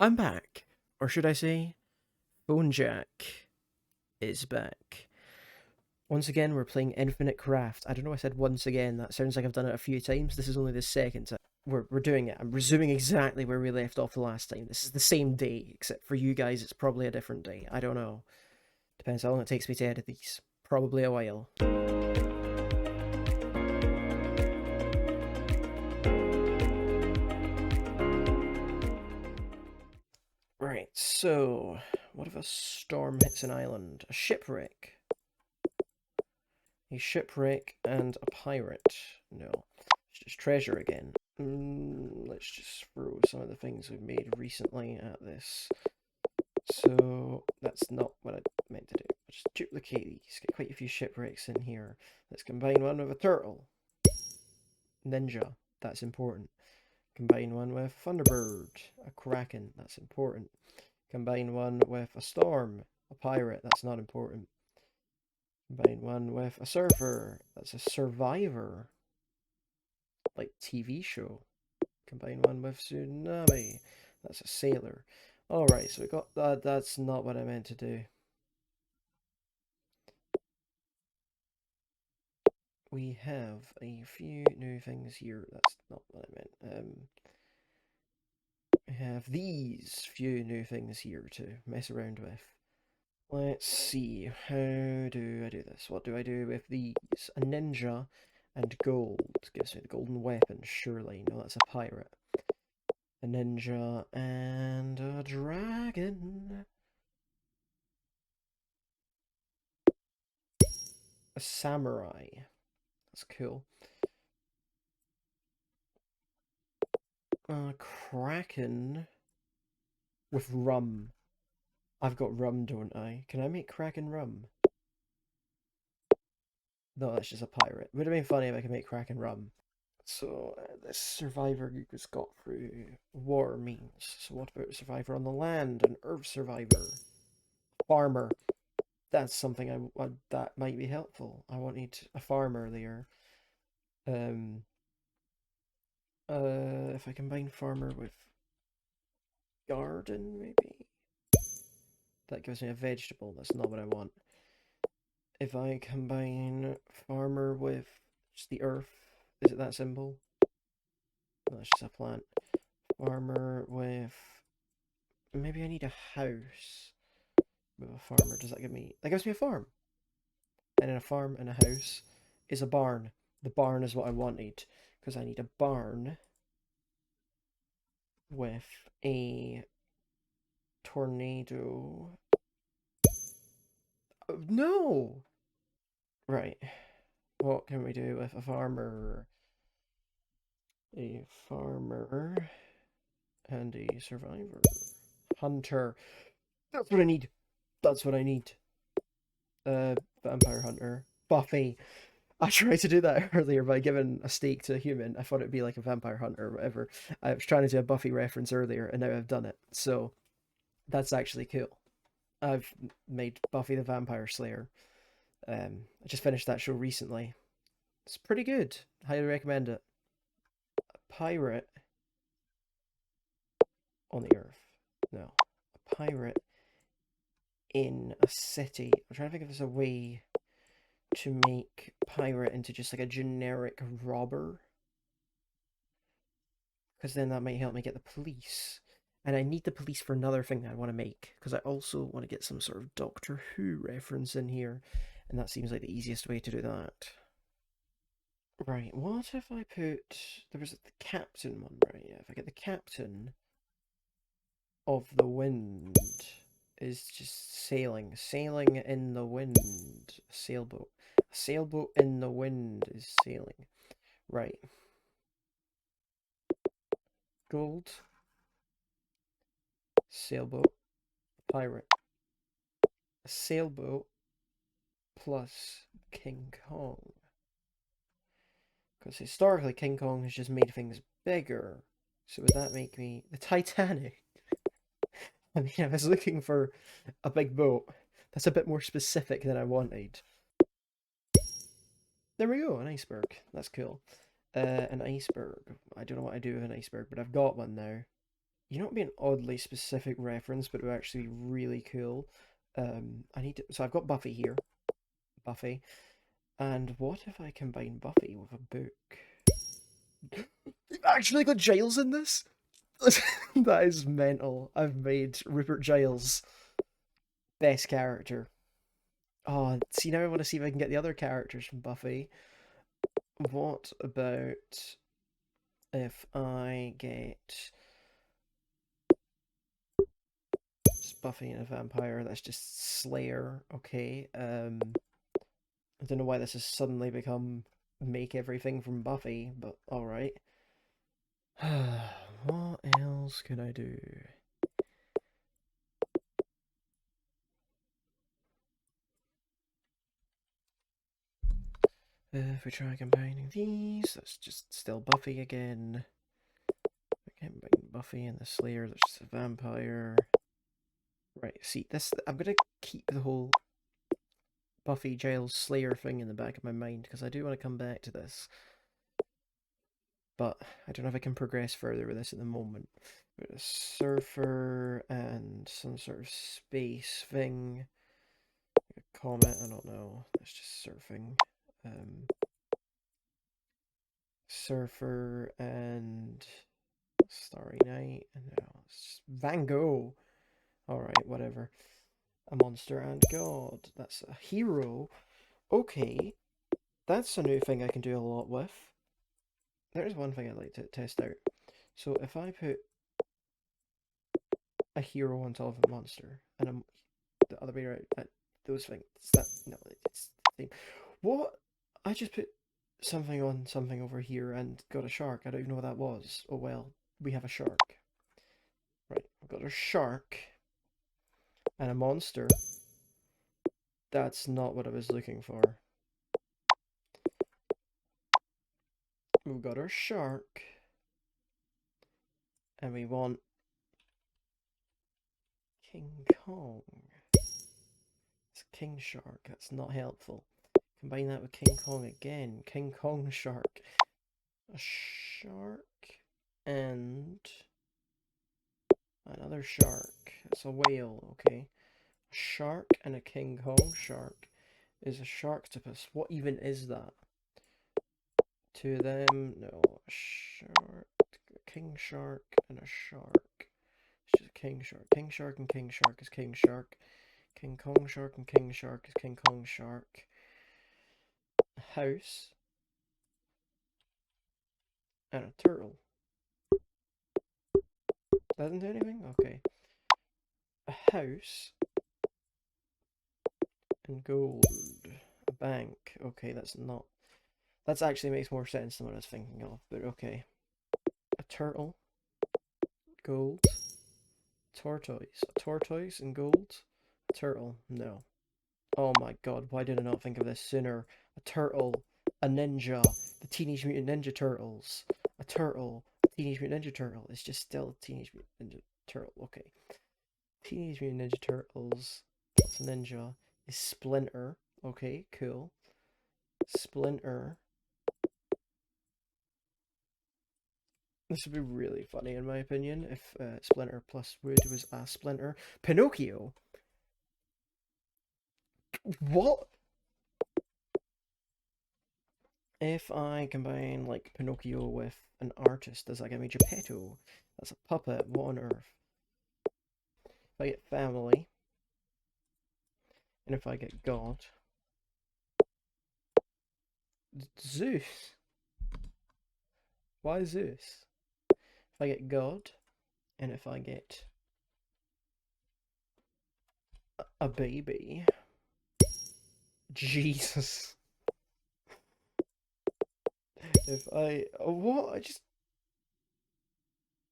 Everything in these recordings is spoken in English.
I'm back. Or should I say, Phone Jack is back. Once again, we're playing Infinite Craft. I don't know why I said once again. That sounds like I've done it a few times. This is only the second time. We're doing it. I'm resuming exactly where we left off the last time. This is the same day, except for you guys, it's probably a different day. I don't know. Depends how long it takes me to edit these. Probably a while. Right, so what if a storm hits an island? A shipwreck. A shipwreck and a pirate. No. It's just treasure again. Let's just throw some of the things we've made recently at this. So that's not what I meant to do. I'll just duplicate these. Get quite a few shipwrecks in here. Let's combine one with a turtle. Ninja. That's important. Combine one with a thunderbird. A kraken. That's important. Combine one with a storm. A pirate. That's not important. Combine one with a surfer. That's a survivor. Like TV show. Combine one with tsunami. That's a sailor. Alright, so we got that. That's not what I meant to do. We have a few new things here. That's not what I meant. We have these few new things here to mess around with. Let's see, how do I do this? What do I do with these? A ninja and gold. Gives me the golden weapon, surely. No, that's a pirate. A ninja and a dragon. A samurai. That's cool. A kraken with rum. I've got rum, don't I? Can I make kraken rum? No, that's just a pirate. Would have been funny if I could make kraken rum. So this survivor was got through war means. So what about a survivor on the land? An earth survivor, farmer. That's something that might be helpful. I wanted a farmer there. Um. If I combine farmer with garden, maybe that gives me a vegetable. That's not what I want. If I combine farmer with just the earth, is it that simple? No, that's just a plant. Farmer with maybe I need a house with a farmer. Does that give me? That gives me a farm. And in a farm and a house is a barn. The barn is what I wanted because I need a barn with a tornado. Oh, no. Right. What can we do with a farmer? A farmer and a survivor. Hunter. That's what I need. That's what I need. Vampire hunter. Buffy. I tried to do that earlier by giving a steak to a human. I thought it'd be like a vampire hunter or whatever. I was trying to do a Buffy reference earlier, and now I've done it. So that's actually cool. I've made Buffy the Vampire Slayer. I just finished that show recently. It's pretty good. Highly recommend it. A pirate on the earth. No. A pirate in a city. I'm trying to think if there's a way to make pirate into just like a generic robber. Because then that might help me get the police. And I need the police for another thing that I want to make. Because I also want to get some sort of Doctor Who reference in here. And that seems like the easiest way to do that. Right, what if I put... There was the captain one, right? Yeah, if I get the captain of the wind is just sailing. Sailing in the wind. A sailboat. A sailboat in the wind is sailing. Right. Gold. Sailboat. Pirate. A sailboat plus King Kong. Because historically, King Kong has just made things bigger. So would that make me the Titanic? I mean, I was looking for a big boat. That's a bit more specific than I wanted. There we go, an iceberg. That's cool. An iceberg. I don't know what I do with an iceberg, but I've got one now. you know, it'd be an oddly specific reference, but it would actually be really cool. I need to. So I've got Buffy here, Buffy, and what if I combine Buffy with a book? You've actually got Giles in this? That is mental. I've made Rupert Giles best character. Oh, see, now I want to see if I can get the other characters from Buffy. What about if I get just Buffy and a vampire? That's just Slayer. Okay. I don't know why this has suddenly become make everything from Buffy, but alright. What else could I do? If we try combining these, that's just still Buffy again. Again, Buffy and the Slayer, that's just a vampire. Right, see, this, I'm gonna keep the whole Buffy, Giles, Slayer thing in the back of my mind, because I do want to come back to this. But I don't know if I can progress further with this at the moment. With a surfer and some sort of space thing. A comet, I don't know. That's just surfing. Um, Surfer and Starry Night. No, it's Van Gogh. Alright, whatever. A monster and god. That's a hero. Okay, that's a new thing I can do a lot with. There's one thing I'd like to test out. So if I put a hero on top of a monster and the other way around, those things, that no, it's the same. What? I just put something on something over here and got a shark. I don't even know what that was. Oh well, we have a shark. Right, I've got a shark and a monster. That's not what I was looking for. We've got our shark and we want King Kong. It's King Shark. That's not helpful. Combine that with King Kong again. King Kong Shark. A shark and another shark. It's a whale, okay. A shark and a King Kong shark is a sharktopus. What even is that? Two of them, no. A shark, a king shark, and a shark. It's just a king shark. King shark and king shark is king shark. King Kong shark and king shark is King Kong shark. A house and a turtle. Doesn't do anything? Okay. A house and gold. A bank. Okay, that's not. That actually makes more sense than what I was thinking of, but okay. A turtle, gold, tortoise. A tortoise and gold. A turtle. No. Oh my god, why did I not think of this sooner? A turtle, a ninja, the Teenage Mutant Ninja Turtles. A turtle, a Teenage Mutant Ninja Turtle. It's just still a Teenage Mutant Ninja Turtle. Okay. Teenage Mutant Ninja Turtles plus ninja is Splinter. Okay, cool. Splinter. This would be really funny in my opinion if Splinter plus Wood was a Splinter. Pinocchio. What? If I combine like Pinocchio with an artist, does that give me Geppetto? That's a puppet. What on earth? If I get family, and if I get God, Zeus. Why Zeus? If I get God, and if I get a baby, Jesus. If I what? I just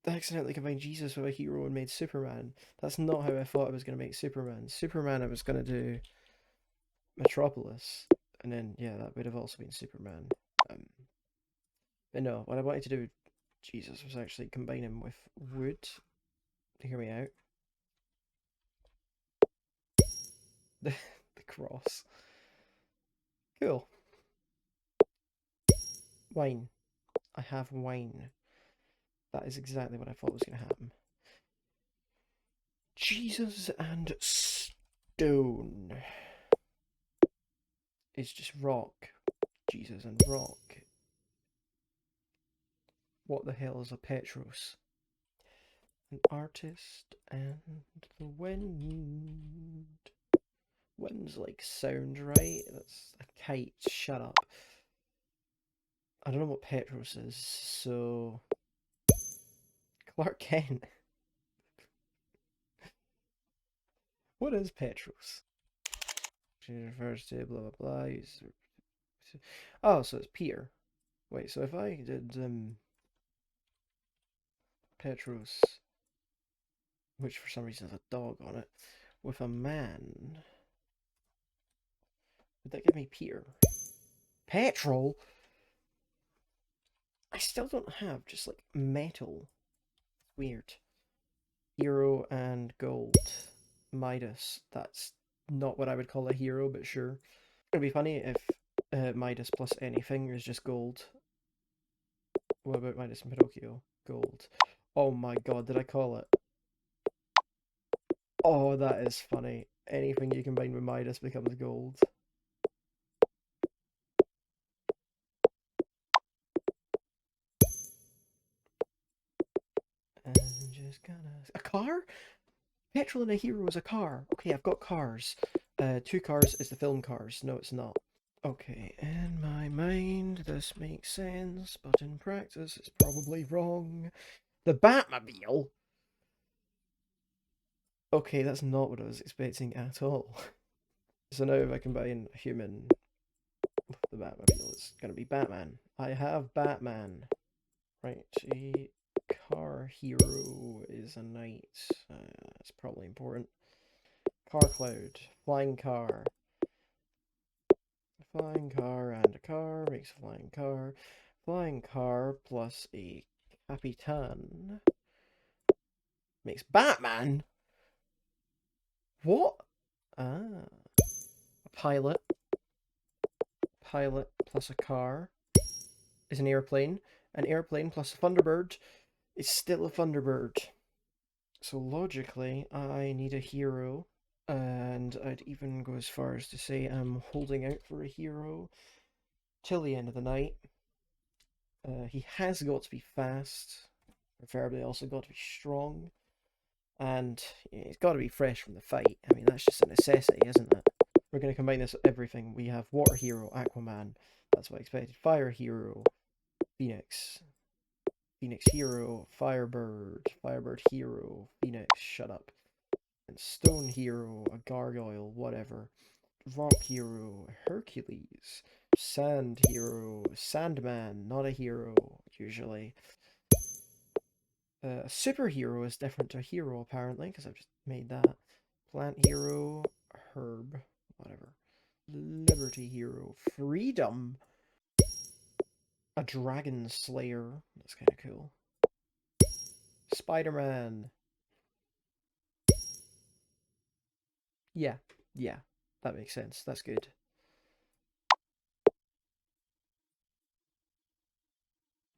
accidentally combined Jesus with a hero and made Superman. That's not how I thought I was going to make Superman. Superman, I was going to do Metropolis, and then yeah, that would have also been Superman. Um, but no, what I wanted to do with Jesus was actually combine him with Wood. Hear me out. The cross. Cool. Wine. I have wine. That is exactly what I thought was going to happen. Jesus and stone is just rock. Jesus and rock. What the hell is a Petros? An artist and the wind. Wind's like sound, right? That's a kite. Shut up. I don't know what Petros is, so Clark Kent. What is Petros? She refers to blah blah blah. Oh, so it's Peter. Wait, so if I did Petros, which for some reason has a dog on it, with a man, would that give me Peter? Petrol? I still don't have just like metal. Weird. Hero and gold. Midas. That's not what I would call a hero, but sure. It'd be funny if Midas plus anything is just gold. What about Midas and Pinocchio? Gold. Oh my god, did I call it? Oh, that is funny. Anything you combine with Midas becomes gold. And just gonna... A car? Petrol and a hero is a car. Okay, I've got cars. Two cars is the film Cars. No, it's not. Okay, in my mind this makes sense, but in practice it's probably wrong. The Batmobile? Okay, that's not what I was expecting at all. So now if I combine a human with the Batmobile, it's gonna be Batman. I have Batman. Right, a car hero is a knight. That's probably important. Car cloud. Flying car. A flying car and a car makes a flying car. Flying car plus a Capitan makes Batman? What? Ah. A pilot. Pilot plus a car is an airplane. An airplane plus a Thunderbird is still a Thunderbird. So logically, I need a hero. And I'd even go as far as to say I'm holding out for a hero till the end of the night. He has got to be fast, preferably also got to be strong, and he's got to be fresh from the fight. I mean, that's just a necessity, isn't it? We're going to combine this with everything. We have Water Hero, Aquaman, that's what I expected. Fire Hero, Phoenix. Phoenix Hero, Firebird, Firebird Hero, Phoenix, shut up. And Stone Hero, a Gargoyle, whatever. Rock Hero, Hercules. Sand Hero, Sandman, not a hero, usually. A superhero is different to a hero, apparently, because I've just made that. Plant Hero, Herb, whatever. Liberty Hero, Freedom. A Dragon Slayer, that's kind of cool. Spider-Man. Yeah, yeah, that makes sense. That's good.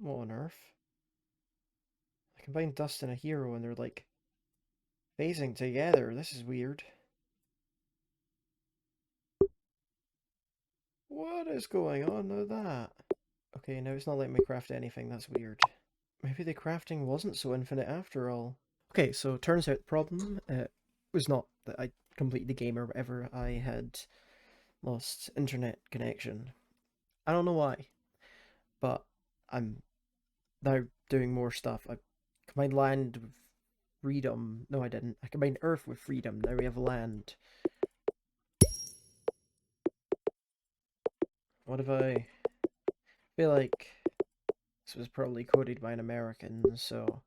What on earth? I combined Dust and a hero and they're like phasing together. This is weird. What is going on with that? Okay, now it's not letting me craft anything. That's weird. Maybe the crafting wasn't so infinite after all. Okay, so turns out the problem was not that I completed the game or whatever. I had lost internet connection. I don't know why, but I'm now doing more stuff. I combined land with freedom. No, I didn't. I combined earth with freedom. Now we have land. What if I feel like this was probably coded by an American, so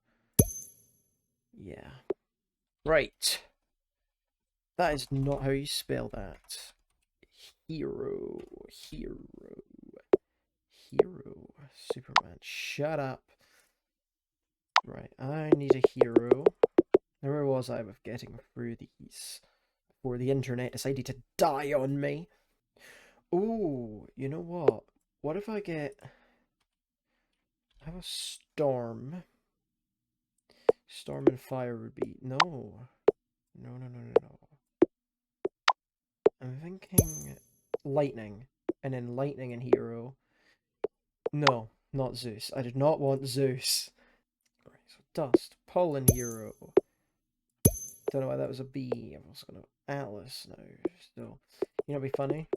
yeah. Right. That is not how you spell that. Hero. Hero. Hero. Superman. Shut up. Right, I need a hero. Now, where was I with getting through these before the internet decided to die on me? Ooh, you know what? What if I get... I have a storm. Storm and fire would be... No. No, no, no, no, no. I'm thinking lightning, and then lightning and hero. No, not Zeus. I did not want Zeus. Right, so dust, pollen hero. Don't know why that was a B. I'm also gonna Atlas now. So, you know, it'd be funny.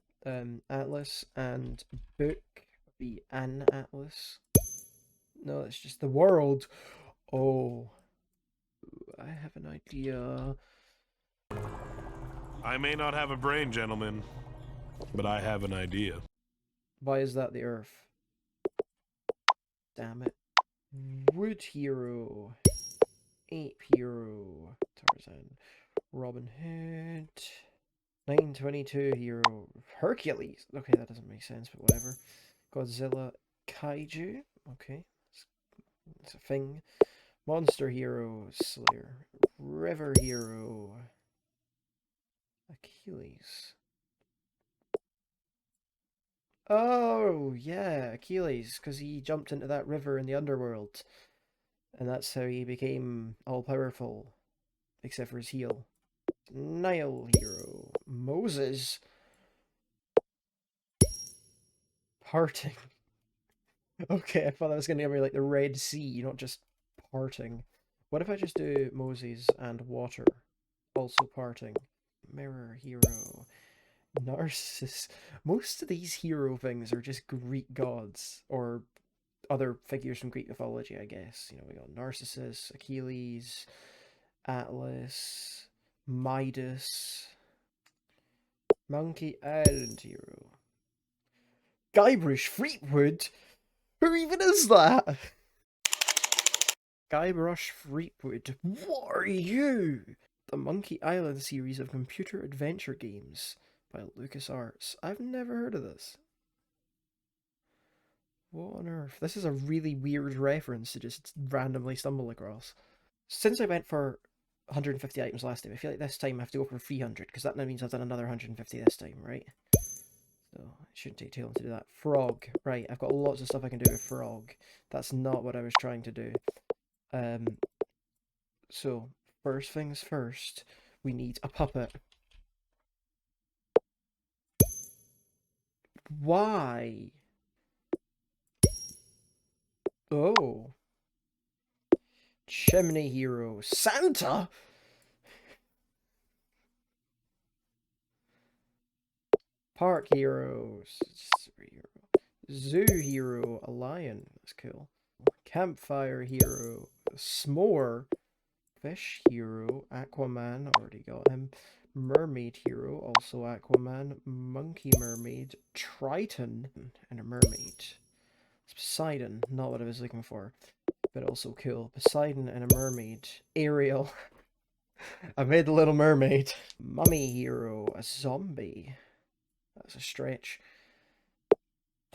Atlas and book would be an Atlas. No, it's just the world. Oh, I have an idea. I may not have a brain, gentlemen, but I have an idea. Why is that the Earth? Damn it. Wood hero. Ape hero. Tarzan. Robin Hood. 922 hero. Hercules. Okay, that doesn't make sense, but whatever. Godzilla. Kaiju. Okay, it's a thing. Monster hero. Slayer. River hero. Achilles. Oh, yeah, Achilles, because he jumped into that river in the underworld, and that's how he became all powerful, except for his heel. Nile hero. Moses. Parting. Okay, I thought that was going to be like the Red Sea, not just parting. What if I just do Moses and water, also parting? Mirror hero. Narcissus. Most of these hero things are just Greek gods, or other figures from Greek mythology, I guess. You know, we got Narcissus, Achilles, Atlas, Midas, Monkey Island hero. Guybrush Threepwood? Who even is that? Guybrush Threepwood. What are you? The Monkey Island series of computer adventure games by LucasArts. I've never heard of this. What on earth? This is a really weird reference to just randomly stumble across. Since I went for 150 items last time, I feel like this time I have to go for 300, because that now means I've done another 150 this time, right? So it shouldn't take too long to do that. Frog. Right, I've got lots of stuff I can do with frog. That's not what I was trying to do. So, first things first, we need a puppet. Why? Oh. Chimney hero. Santa? Park heroes. Zoo hero. A lion. That's cool. Campfire hero. S'more. Fish hero. Aquaman. Already got him. Mermaid hero. Also Aquaman. Monkey mermaid. Triton. And a mermaid. Poseidon. Not what I was looking for, but also cool. Poseidon and a mermaid. Ariel. I made the Little Mermaid. Mummy hero. A zombie. That's a stretch.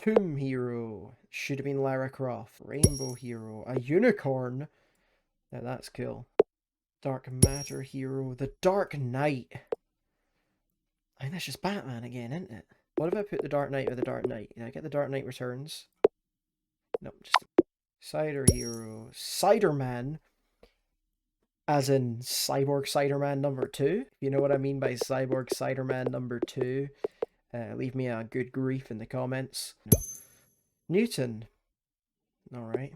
Tomb hero. Should have been Lara Croft. Rainbow hero. A unicorn. Now that's cool. Dark matter hero. The Dark Knight. I think that's just Batman again, isn't it? What if I put the Dark Knight with the Dark Knight? Did I get the Dark Knight Returns? Nope, just Cider hero. Cider Man. As in Cyborg Ciderman number 2. If you know what I mean by Cyborg Ciderman number 2, leave me a good grief in the comments. No. Newton. Alright.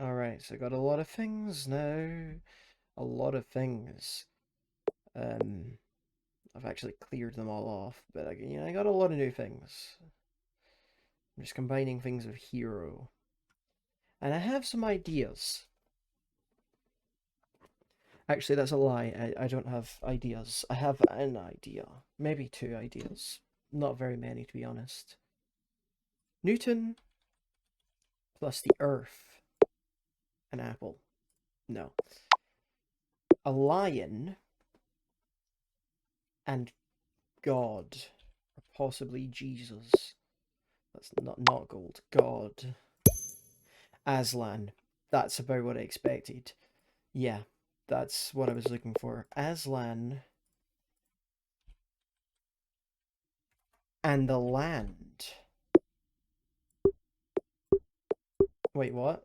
Alright, so I got a lot of things now. A lot of things. I've actually cleared them all off, but I got a lot of new things. I'm just combining things with hero. And I have some ideas. Actually, that's a lie. I don't have ideas. I have an idea. Maybe 2 ideas. Not very many, to be honest. Newton plus the Earth. An apple. No. A lion and God. Or possibly Jesus. That's not gold. God. Aslan. That's about what I expected. Yeah, that's what I was looking for. Aslan and the land. Wait, what?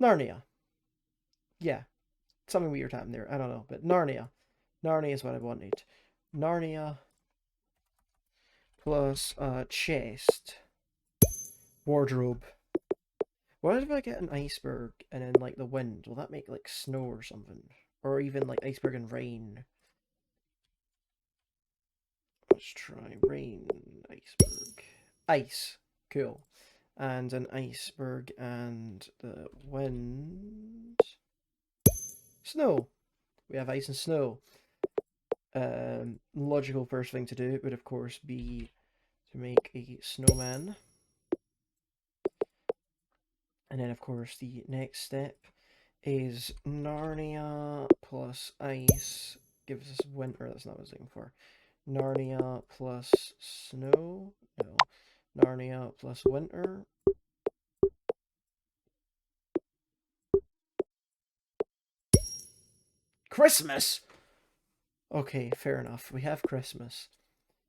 Narnia. Yeah, something weird happened there. I don't know, but Narnia. Narnia is what I wanted. Narnia plus chest, wardrobe. What if I get an iceberg and then like the wind? Will that make like snow or something? Or even like iceberg and rain? Let's try rain, iceberg, ice. Cool. And an iceberg and the wind. Snow. We have ice and snow. Logical first thing to do would of course be to make a snowman. And then of course the next step is Narnia plus ice gives us winter. That's not what I was looking for. Narnia plus snow. No. Narnia plus winter. Christmas! Okay, fair enough. We have Christmas.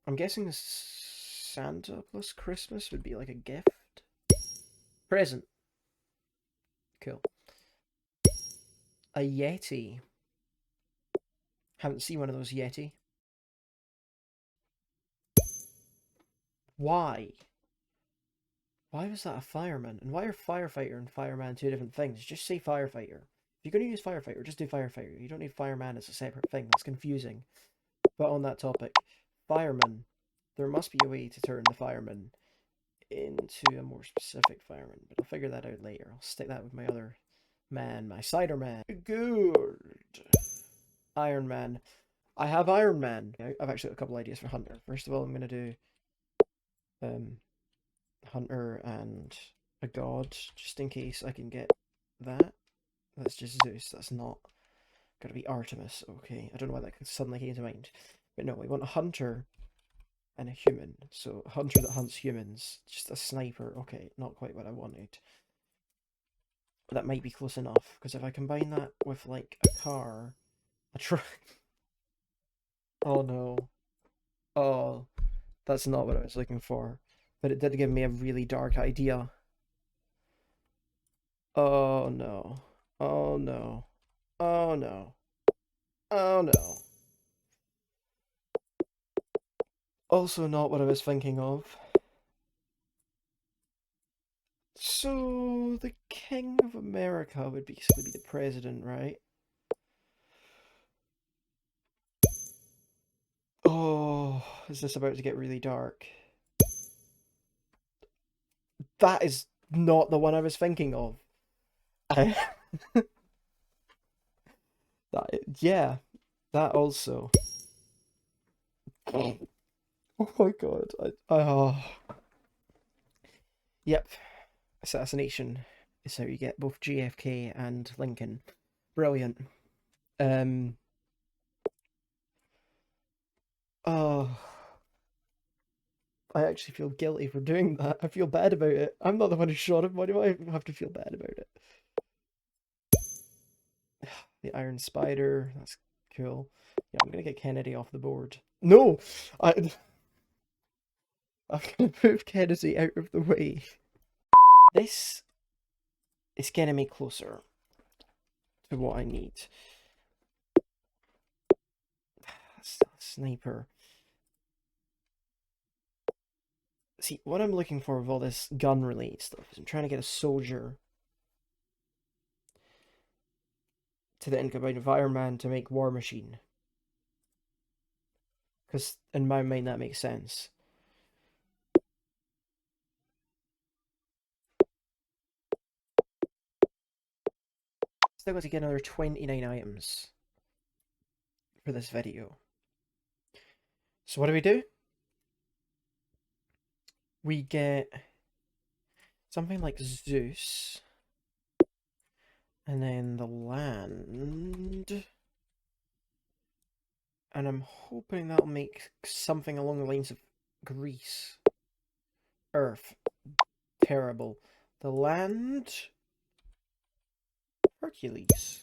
I'm guessing Santa plus Christmas would be like a gift. Present. Cool. A Yeti. Haven't seen one of those Yeti. Why? Why was that a fireman? And why are firefighter and fireman two different things? Just say firefighter. If you're going to use firefighter, just do firefighter. You don't need fireman as a separate thing. That's confusing. But on that topic, fireman. There must be a way to turn the fireman into a more specific fireman, but I'll figure that out later. I'll stick that with my other man, my cider man. Good. Iron Man. I have Iron Man. I've actually got a couple ideas for Hunter. First of all, I'm going to do Hunter and a god, just in case I can get that. That's just Zeus. That's not got to be Artemis. Okay, I don't know why that suddenly came to mind. But no, we want a hunter and a human. So a hunter that hunts humans, just a sniper. Okay, not quite what I wanted. But that might be close enough, because if I combine that with like a car, a truck. Oh no. Oh, that's not what I was looking for. But it did give me a really dark idea. Oh no. Oh no. Oh no. Oh no. Also not what I was thinking of. So the King of America would basically be the president, right? Oh, is this about to get really dark? That is not the one I was thinking of. that, yeah, that also. Oh my god. Oh. Yep. Assassination is how you get both JFK and Lincoln. Brilliant. Um. Oh. I actually feel guilty for doing that. I feel bad about it. I'm not the one who shot him. Why do I have to feel bad about it? The Iron Spider. That's cool. Yeah, I'm gonna get Kennedy off the board. No! I'm gonna move Kennedy out of the way. This is getting me closer to what I need. Sniper. See, what I'm looking for with all this gun related stuff is I'm trying to get a soldier to then combine Iron Man to make War Machine. Because in my mind that makes sense. Still got to get another 29 items for this video. So what do? We get something like Zeus. And then the land. And I'm hoping that'll make something along the lines of Greece. Earth. Terrible. The land. Hercules.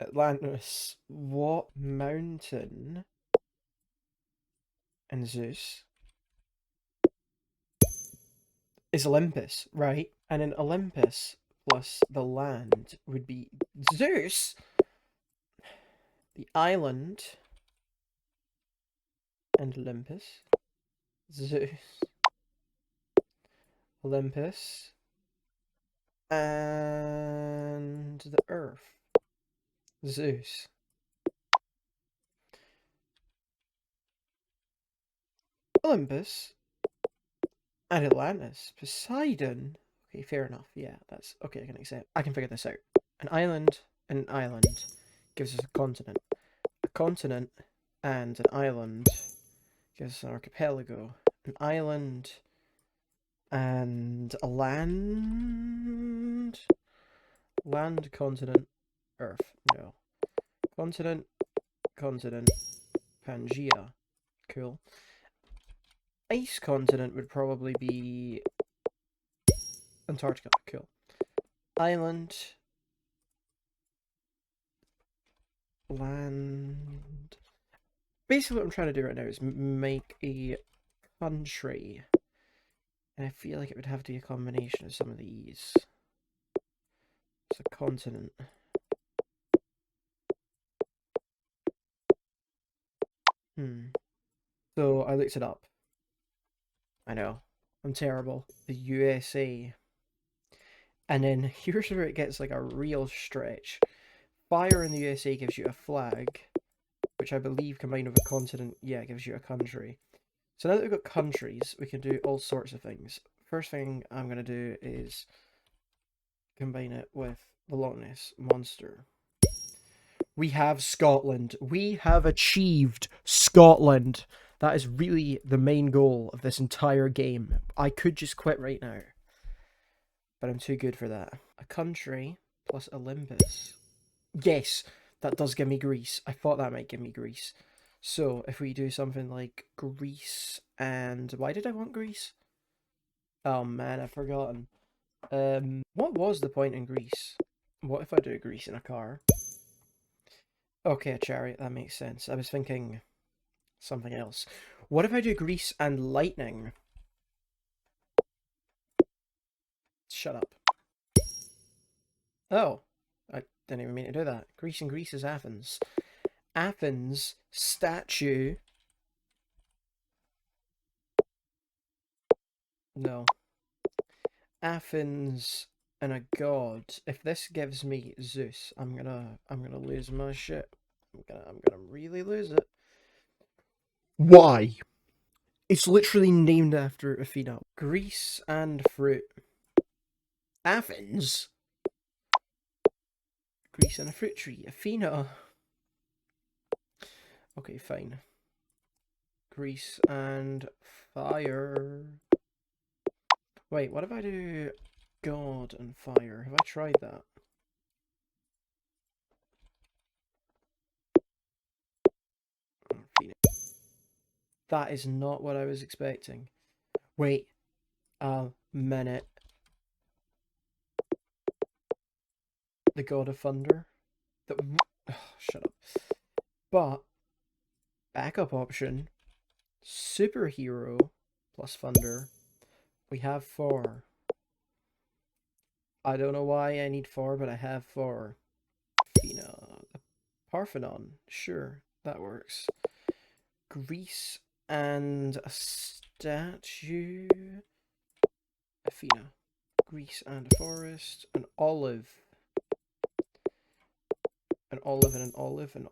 Atlantis. What mountain? And Zeus. Is Olympus, right? And in Olympus plus the land would be Zeus. The island and Olympus. Zeus. Olympus. And the Earth. Zeus. Olympus. And Atlantis. Poseidon. Okay, fair enough. Yeah, that's okay. I can accept. I can figure this out. An island and an island gives us a continent. A continent and an island gives us an archipelago. An island and a land. Land, continent, Earth. No. Continent, continent, Pangea. Cool. Ice continent would probably be Antarctica. Cool. Island, land. Basically, what I'm trying to do right now is make a country. And I feel like it would have to be a combination of some of these. It's a continent. So I looked it up. I know. I'm terrible. The USA. And then here's where it gets like a real stretch. Fire in the USA gives you a flag, which I believe combined with a continent, yeah, gives you a country. So now that we've got countries, we can do all sorts of things. First thing I'm going to do is combine it with the Loch Ness Monster. We have Scotland. We have achieved Scotland. That is really the main goal of this entire game. I could just quit right now, but I'm too good for that. A country plus Olympus. Yes, that does give me Greece. I thought that might give me Greece. So if we do something like Greece and... Why did I want Greece? Oh man, I've forgotten. What was the point in Greece? What if I do Greece in a car? Okay, a chariot, that makes sense. I was thinking something else. What if I do Greece and lightning? Shut up. Oh, I didn't even mean to do that. Greece and Greece is Athens. Athens statue. No. Athens and a god. If this gives me Zeus, I'm gonna lose my shit. I'm gonna really lose it. Why? It's literally named after Athena. Greece and fruit. Athens. Greece and a fruit tree. Athena. Okay, fine. Grease and fire. Wait, what if I do God and fire? Have I tried that? That is not what I was expecting. Wait a minute. The God of Thunder? Oh, shut up. But, backup option, superhero plus thunder. We have 4. I don't know why I need 4, but I have 4. Athena. Parthenon. Sure, that works. Greece and a statue. Athena. Greece and a forest. An olive. An olive and an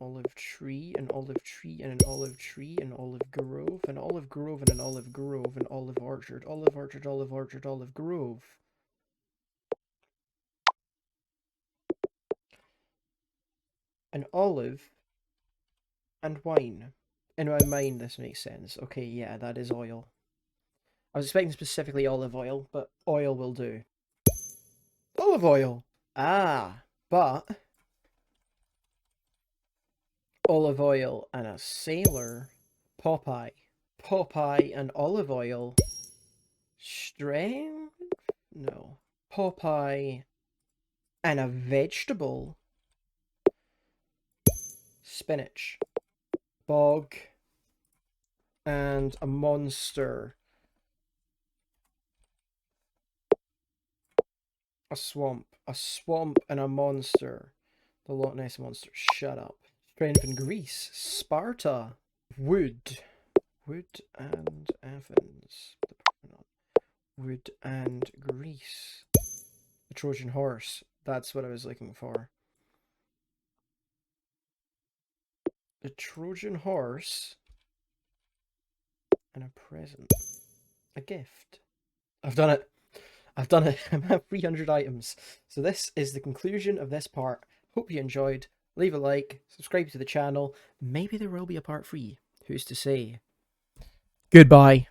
olive tree, an olive tree and an olive tree, an olive grove, an olive grove and an olive grove, an olive orchard, olive orchard, olive orchard, olive grove. An olive and wine. In my mind, this makes sense. Okay, yeah, that is oil. I was expecting specifically olive oil, but oil will do. Olive oil! Ah, but olive oil and a sailor. Popeye. Popeye and olive oil. Strength? No. Popeye and a vegetable. Spinach. Bog and a monster. A swamp. A swamp and a monster. The Loch Ness Monster. Shut up. Strength in Greece. Sparta. Wood. Wood and Athens. Wood and Greece. The Trojan horse. That's what I was looking for. The Trojan horse and a present. A gift. I've done it. I've done it. I'm at 300 items. So this is the conclusion of this part. Hope you enjoyed. Leave a like, subscribe to the channel. Maybe there will be a part 3. Who's to say? Goodbye.